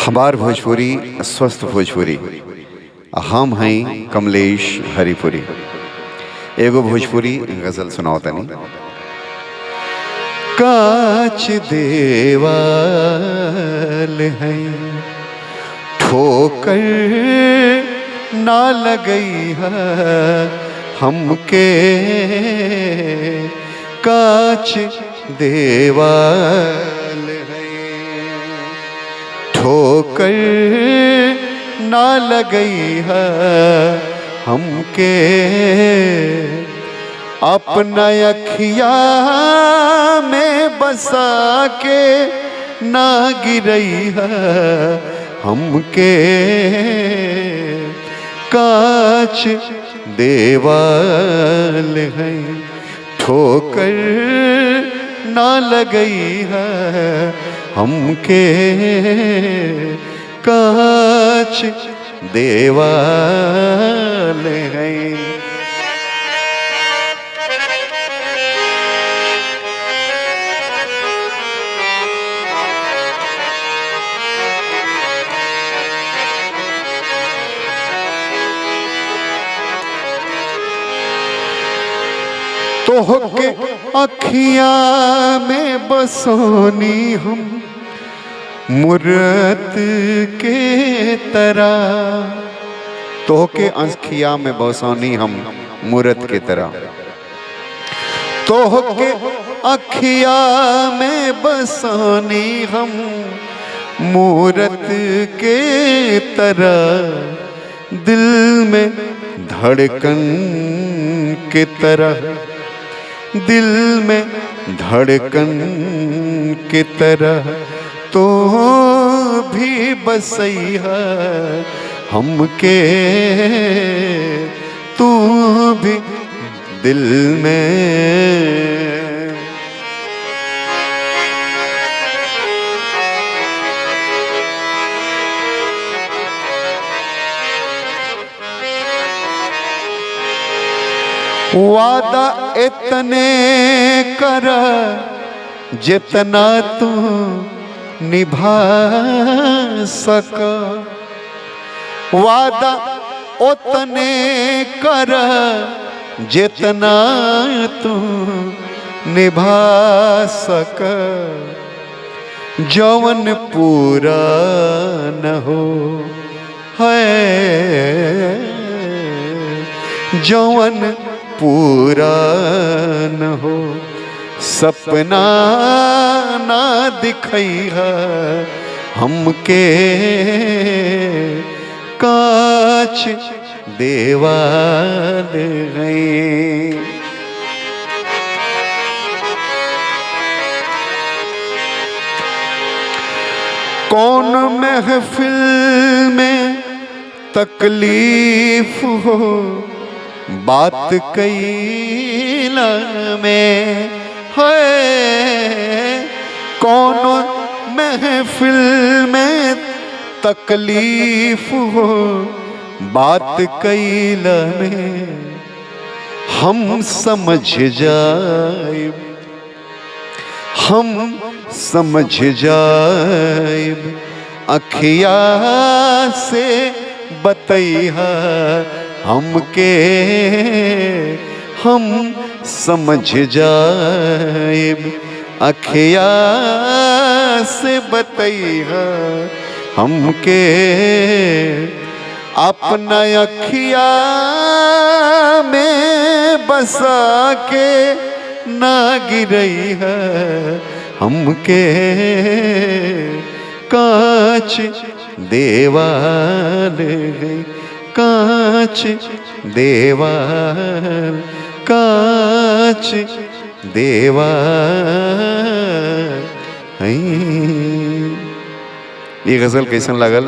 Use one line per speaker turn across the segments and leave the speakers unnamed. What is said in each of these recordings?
हमार भोजपुरी स्वस्थ भोजपुरी। हम हैं कमलेश हरिपुरी। एगो भोजपुरी गजल सुनाओ तनी। कांच देवाल है ठोकर ना लगई है हमके, कांच देवाल है ठोकर ना लगई है हमके, अपना अखिया में बसा के ना गिरई है हमके, कांच देवाल है ठोकर ना लगई है हमके, कांच देवाल है। तोहके अखिया में बसोनी हम मूरत के तरह, तोहके अखिया में बसोनी हम मूरत के तरह, तोहके अखिया में बसोनी हम मूरत के तरह, दिल में धड़कन के तरह, दिल में धड़कन की तरह तो भी बसैया हमके, तू भी दिल में। वादा इतने कर जितना तू निभा सक, वादा उतने कर जितना तू निभा सक, जौन पूरा न हो है जौन पूरा न हो, सपना ना दिखई है हमके, कांच देवाल है। कौन महफिल में तकलीफ हो बात कैला में है, कौन महफिल में तकलीफ हो बात कैला में, हम समझ जाए, हम समझ जाए अखिया से बतैहा हमके, हम समझ जाए अखिया से बतैहा हमके, अपना अखिया में बसा के ना गिरई है हमके, कांच देवाल है, कांच देवाल, कांच देवाल है। ये गजल कैसन लागल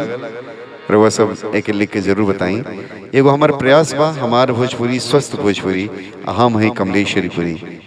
रउआ सब एक लिख के जरूर बताई। एगो हमार प्रयास बा, हमार भोजपुरी स्वस्थ भोजपुरी। हम हैं कमलेश हरिपुरी।